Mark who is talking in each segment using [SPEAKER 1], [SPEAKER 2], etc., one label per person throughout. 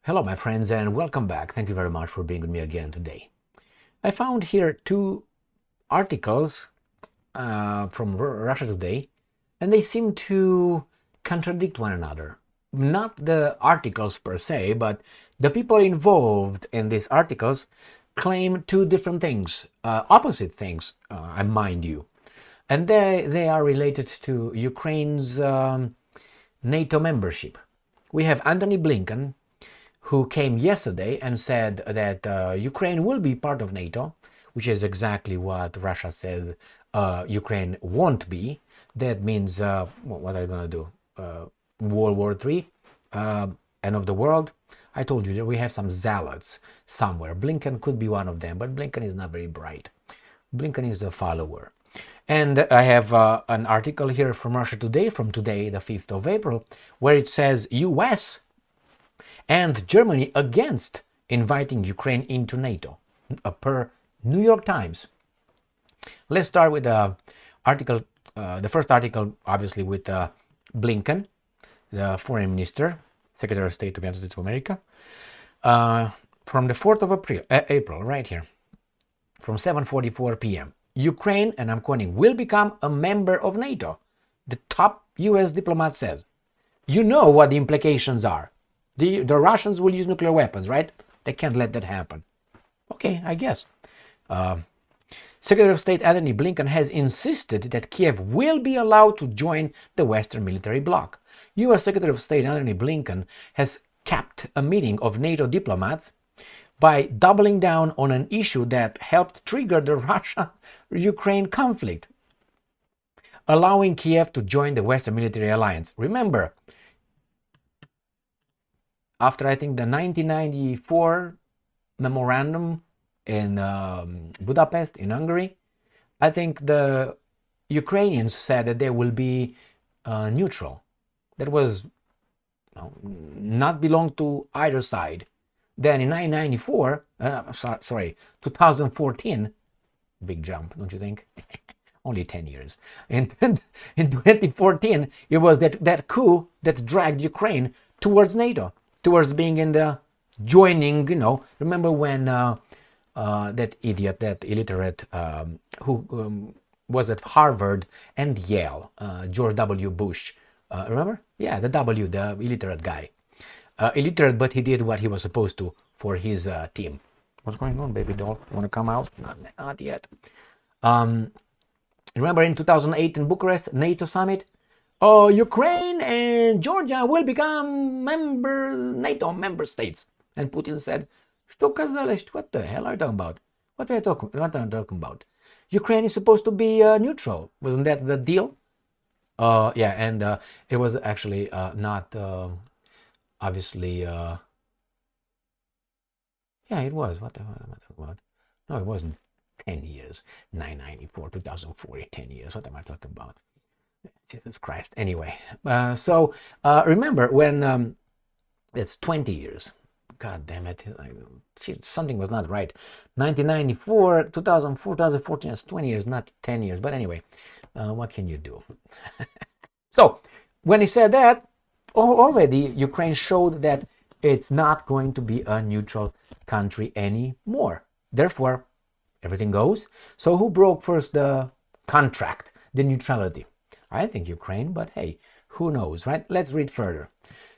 [SPEAKER 1] Hello, my friends, and welcome back. Thank you very much for being with me again today. I found here two articles from Russia Today, and they seem to contradict one another. Not the articles per se, but the people involved in these articles claim two different things, opposite things, I mind you. And they are related to Ukraine's NATO membership. We have Antony Blinken, who came yesterday and said that Ukraine will be part of NATO, which is exactly what Russia says Ukraine won't be. That means, what are you going to do? World War III? End of the world? I told you that we have some zealots somewhere. Blinken could be one of them, but Blinken is not very bright. Blinken is a follower. And I have an article here from Russia Today, from today, the 5th of April, where it says US and Germany against inviting Ukraine into NATO, per New York Times. Let's start with the article, the first article, obviously, with Blinken, the foreign minister, Secretary of State of the United States of America, from the 4th of April, right here, from 7:44 p.m. Ukraine, and I'm quoting, will become a member of NATO, the top US diplomat says. You know what the implications are. The Russians will use nuclear weapons, right? They can't let that happen. Okay, I guess. Secretary of State Antony Blinken has insisted that Kiev will be allowed to join the Western military bloc. U.S. Secretary of State Antony Blinken has capped a meeting of NATO diplomats by doubling down on an issue that helped trigger the Russia-Ukraine conflict, allowing Kiev to join the Western military alliance. Remember, after I think the 1994 memorandum in Budapest in Hungary, I think the Ukrainians said that they will be neutral. That was not belong to either side. Then in 2014, big jump, don't you think? Only 10 years. And in 2014, it was that coup that dragged Ukraine towards NATO, towards being in the joining, remember when that idiot, that illiterate, who was at Harvard and Yale, George W. Bush, remember? Yeah, the illiterate guy. Illiterate, but he did what he was supposed to for his team. What's going on, baby doll? Want to come out? Not yet. Remember in 2008 in Bucharest, NATO summit? Ukraine and Georgia will become NATO member states. And Putin said, what the hell are you talking about? What are you talking about? Ukraine is supposed to be neutral. Wasn't that the deal? Yeah, and it was actually not, obviously, yeah, it was. What the hell am I talking about? No, it wasn't 10 years. 994, 2004, 10 years. What am I talking about? Jesus Christ. Anyway, so remember when it's 20 years. God damn it. Something was not right. 1994, 2004, 2014, it's 20 years, not 10 years. But anyway, what can you do? So when he said that, already Ukraine showed that it's not going to be a neutral country anymore. Therefore, everything goes. So who broke first the contract, the neutrality? I think Ukraine, but hey, who knows, right? Let's read further.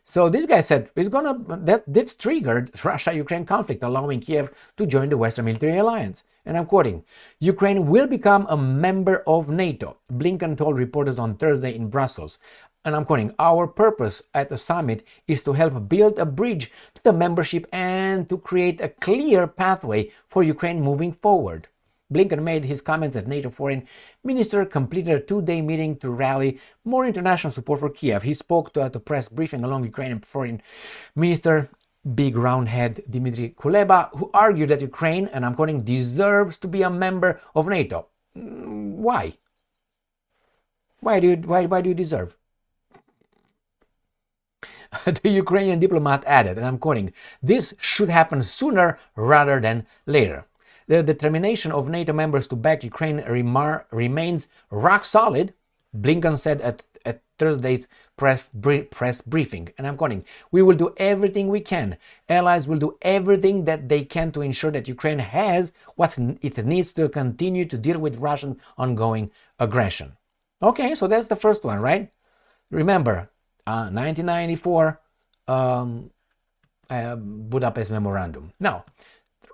[SPEAKER 1] So this guy said that triggered Russia-Ukraine conflict, allowing Kiev to join the Western military alliance. And I'm quoting, Ukraine will become a member of NATO, Blinken told reporters on Thursday in Brussels. And I'm quoting, our purpose at the summit is to help build a bridge to the membership and to create a clear pathway for Ukraine moving forward. Blinken made his comments at NATO foreign minister completed a two-day meeting to rally more international support for Kiev. He spoke at a press briefing along Ukrainian foreign minister, big round head Dmitry Kuleba, who argued that Ukraine, and I'm quoting, deserves to be a member of NATO. Why? Why do you deserve? The Ukrainian diplomat added, and I'm quoting, this should happen sooner rather than later. The determination of NATO members to back Ukraine remains rock solid, Blinken said at Thursday's press briefing, and I'm quoting, "We will do everything we can. Allies will do everything that they can to ensure that Ukraine has what it needs to continue to deal with Russian ongoing aggression." Okay, so that's the first one, right? Remember, 1994 Budapest Memorandum. Now,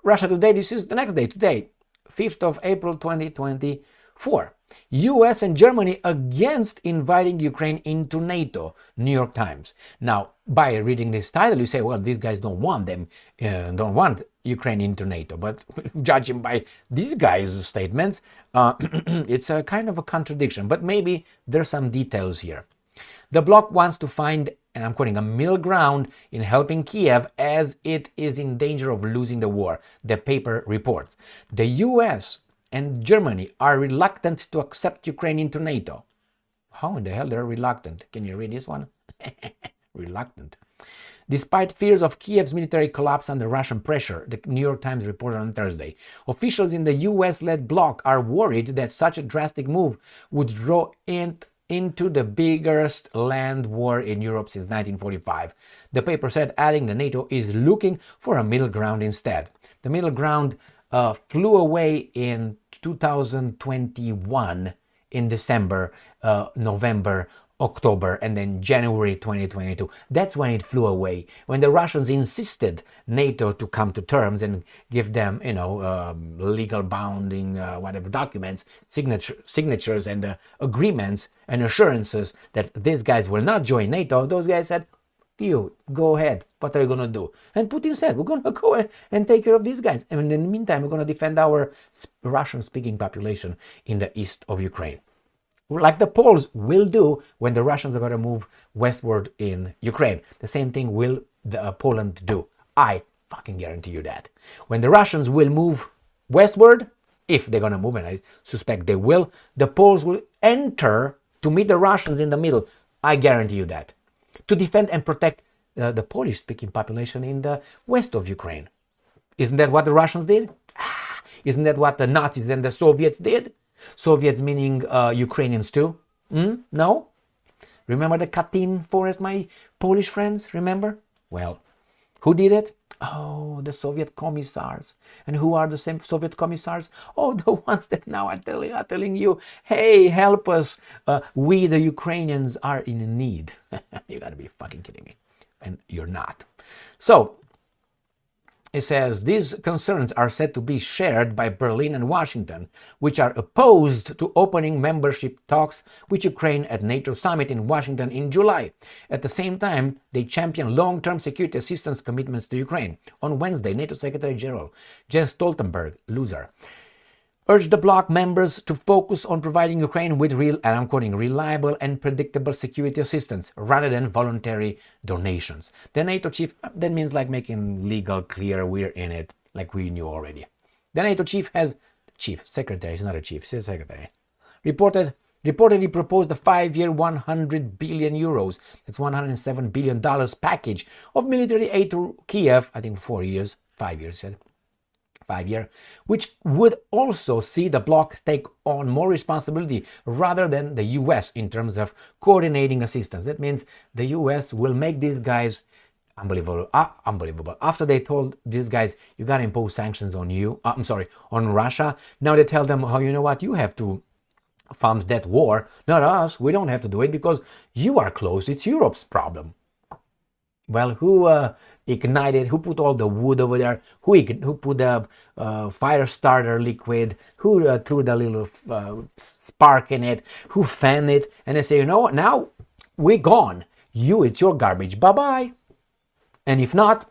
[SPEAKER 1] Russia Today, this is the next day, today, 5th of April 2024. US and Germany against inviting Ukraine into NATO, New York Times. Now, by reading this title, you say, well, these guys don't want Ukraine into NATO. But judging by these guys' statements, it's a kind of a contradiction. But maybe there's some details here. The bloc wants to find, and I'm quoting, "a middle ground in helping Kiev as it is in danger of losing the war," the paper reports. The US and Germany are reluctant to accept Ukraine into NATO. How in the hell they're reluctant? Can you read this one? Reluctant. Despite fears of Kiev's military collapse under Russian pressure, the New York Times reported on Thursday, officials in the US-led bloc are worried that such a drastic move would draw into the biggest land war in Europe since 1945. The paper said, adding the NATO is looking for a middle ground instead. The middle ground flew away in 2021 in December, November, October, and then January 2022. That's when it flew away, when the Russians insisted NATO to come to terms and give them, legal bounding, whatever documents, signatures and agreements and assurances that these guys will not join NATO. Those guys said, you go ahead, what are you going to do? And Putin said, we're going to go ahead and take care of these guys. And in the meantime, we're going to defend our Russian-speaking population in the east of Ukraine. Like the Poles will do when the Russians are going to move westward in Ukraine. The same thing will Poland do. I fucking guarantee you that. When the Russians will move westward, if they're going to move, and I suspect they will, the Poles will enter to meet the Russians in the middle. I guarantee you that. To defend and protect the Polish-speaking population in the west of Ukraine. Isn't that what the Russians did? Isn't that what the Nazis and the Soviets did? Soviets meaning Ukrainians too? No? Remember the Katyn forest, my Polish friends? Remember? Well, who did it? Oh, the Soviet commissars. And who are the same Soviet commissars? Oh, the ones that now are telling you, hey, help us. We, the Ukrainians, are in need. You gotta be fucking kidding me. And you're not. So, it says, these concerns are said to be shared by Berlin and Washington, which are opposed to opening membership talks with Ukraine at NATO summit in Washington in July. At the same time, they champion long-term security assistance commitments to Ukraine. On Wednesday, NATO Secretary General Jens Stoltenberg, loser, urged the bloc members to focus on providing Ukraine with real, and I'm quoting, reliable and predictable security assistance rather than voluntary donations. The NATO chief, that means like making legal clear we're in it, like we knew already. The NATO secretary, he's not a chief, he's a secretary, reportedly proposed a 5-year 100 billion euros, that's $107 billion package of military aid to Kiev, I think 4 years, 5 years, he said. 5-year, which would also see the bloc take on more responsibility rather than the US in terms of coordinating assistance. That means the US will make these guys unbelievable. After they told these guys, you got to impose sanctions on on Russia. Now they tell them, oh, you know what, you have to fund that war, not us. We don't have to do it because you are close. It's Europe's problem. Well, who ignited, who put all the wood over there, who put the fire starter liquid, who threw the little spark in it, who fanned it, and they say, you know what, now we're gone. It's your garbage, bye-bye. And if not,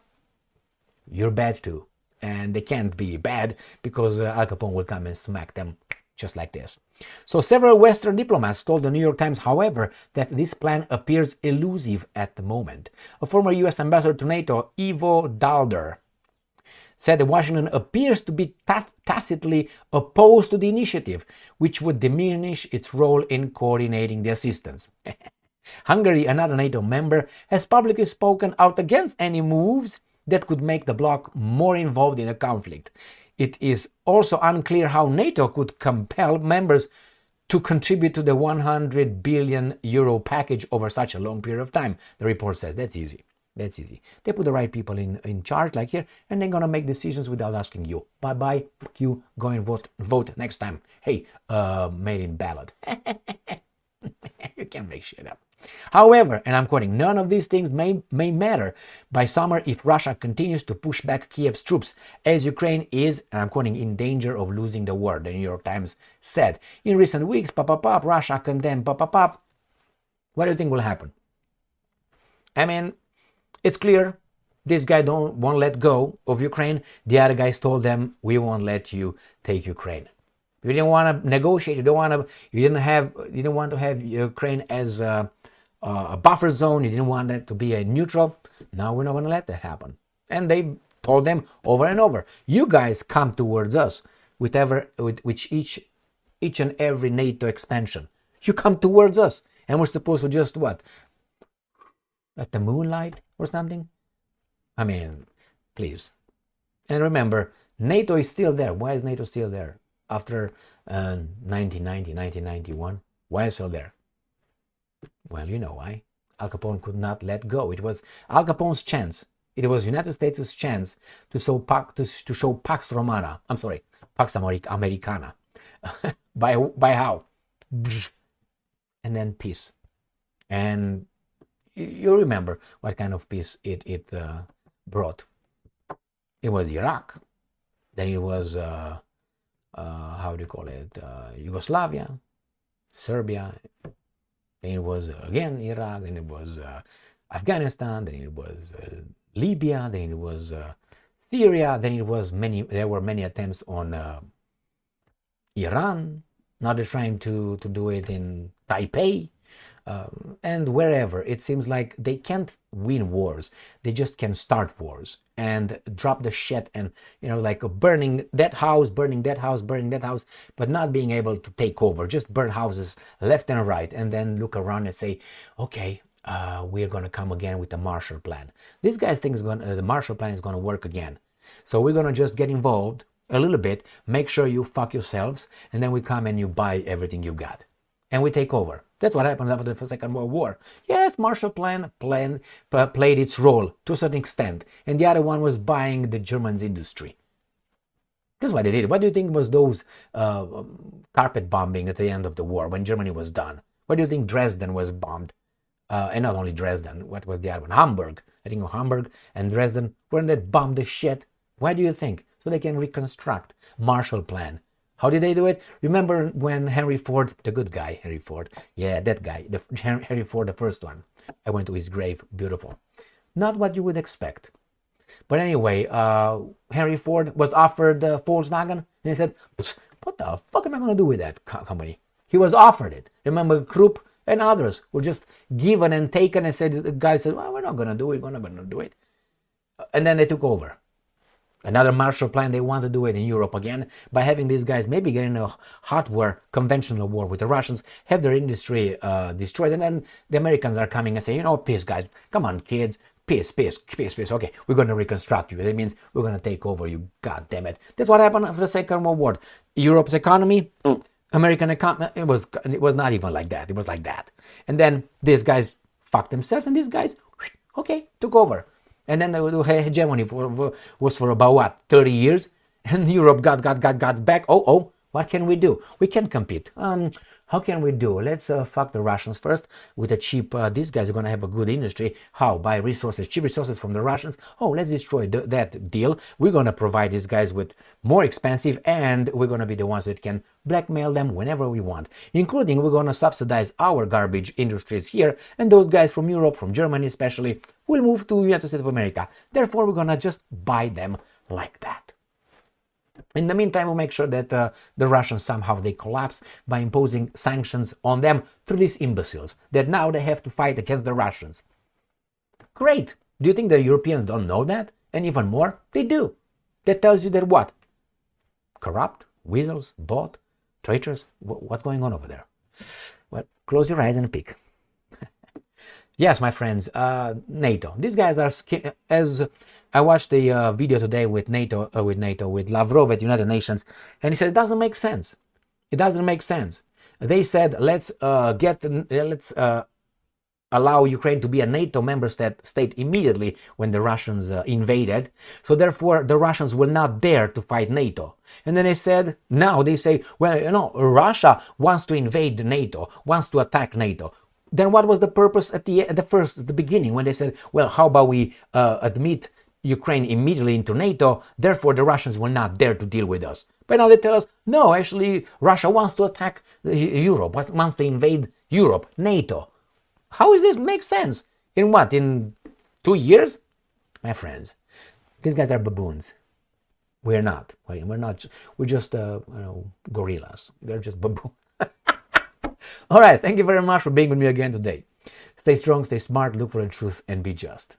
[SPEAKER 1] you're bad too. And they can't be bad because Al Capone will come and smack them just like this. So several Western diplomats told the New York Times, however, that this plan appears elusive at the moment. A former U.S. ambassador to NATO, Ivo Dalder, said that Washington appears to be tacitly opposed to the initiative, which would diminish its role in coordinating the assistance. Hungary, another NATO member, has publicly spoken out against any moves that could make the bloc more involved in the conflict. It is also unclear how NATO could compel members to contribute to the 100 billion euro package over such a long period of time? The report says that's easy. That's easy. They put the right people in charge, like here, and they're gonna make decisions without asking you. Bye bye, you go and vote next time. Hey, mail in ballot. You can't make shit up. However, and I'm quoting, none of these things may matter by summer if Russia continues to push back Kiev's troops, as Ukraine is, and I'm quoting, in danger of losing the war, the New York Times said. In recent weeks, Russia condemned, What do you think will happen? I mean, it's clear this guy won't let go of Ukraine. The other guys told them, we won't let you take Ukraine. You didn't want to negotiate. You didn't want to have Ukraine as a buffer zone. You didn't want it to be a neutral. Now we're not going to let that happen. And they told them over and over, you guys come towards us with each and every NATO expansion. You come towards us, and we're supposed to just what? At the moonlight or something? I mean, please. And remember, NATO is still there. Why is NATO still there? After 1990, 1991, why is it still there? Well, you know why. Al Capone could not let go. It was Al Capone's chance. It was United States' chance to show Pax Romana. I'm sorry, Pax Americana. by how? And then peace. And you remember what kind of peace it brought. It was Iraq. Then it was how do you call it? Yugoslavia, Serbia. Then it was again Iraq. Then it was Afghanistan. Then it was Libya. Then it was Syria. Then it was there were many attempts on Iran. Now they're trying to do it in Taipei. And wherever. It seems like they can't win wars. They just can start wars and drop the shit and, like burning that house, but not being able to take over. Just burn houses left and right, and then look around and say, okay, we're going to come again with the Marshall Plan. This guy thinks the Marshall Plan is going to work again. So we're going to just get involved a little bit, make sure you fuck yourselves, and then we come and you buy everything you got. And we take over. That's what happened after the Second World War. Yes, Marshall Plan played its role to a certain extent. And the other one was buying the Germans' industry. That's what they did. What do you think was those carpet bombing at the end of the war when Germany was done? What do you think Dresden was bombed? And not only Dresden, what was the other one? Hamburg. I think Hamburg and Dresden weren't that bombed the shit. Why do you think? So they can reconstruct. Marshall Plan. How did they do it? Remember when Henry Ford, the good guy, Henry Ford, yeah, that guy, Henry Ford, the first one. I went to his grave, beautiful. Not what you would expect. But anyway, Henry Ford was offered Volkswagen, and he said, what the fuck am I going to do with that company? He was offered it. Remember, Krupp and others were just given and taken, and the guy said, well, we're not going to do it, we're not going to do it. And then they took over. Another Marshall Plan, they want to do it in Europe again by having these guys maybe get in a hot war, conventional war with the Russians, have their industry destroyed, and then the Americans are coming and saying, peace, guys, come on, kids, peace. Okay, we're going to reconstruct you. That means we're going to take over you. God damn it. That's what happened after the Second World War. Europe's economy, American economy, it was not even like that. It was like that. And then these guys fucked themselves, and these guys, okay, took over. And then the hegemony was for about, what, 30 years? And Europe got back. Oh, what can we do? We can compete. How can we do? Let's fuck the Russians first with a cheap, these guys are going to have a good industry. How? Buy resources, cheap resources from the Russians. Oh, let's destroy that deal. We're going to provide these guys with more expensive, and we're going to be the ones that can blackmail them whenever we want. Including, we're going to subsidize our garbage industries here, and those guys from Europe, from Germany especially, will move to the United States of America. Therefore, we're going to just buy them like that. In the meantime, we'll make sure that the Russians somehow they collapse by imposing sanctions on them through these imbeciles that now they have to fight against the Russians. Great. Do you think the Europeans don't know that? And even more, they do. That tells you that what? Corrupt, weasels, bought, traitors. What's going on over there? Well, close your eyes and peek. Yes, my friends, NATO. These guys are, as I watched the video today with with Lavrov at United Nations, and he said it doesn't make sense. It doesn't make sense. They said, let's allow Ukraine to be a NATO member state immediately when the Russians invaded. So therefore, the Russians will not dare to fight NATO. And then now they say, well, Russia wants to invade NATO, wants to attack NATO. Then what was the purpose at the beginning when they said, well, how about we admit Ukraine immediately into NATO, therefore the Russians will not dare to deal with us. But now they tell us, no, actually Russia wants to attack Europe, wants to invade Europe, NATO. How does this make sense? In what, in 2 years? My friends, these guys are baboons. We're not. We're just gorillas. They're just baboons. All right, thank you very much for being with me again today. Stay strong, stay smart, look for the truth, and be just.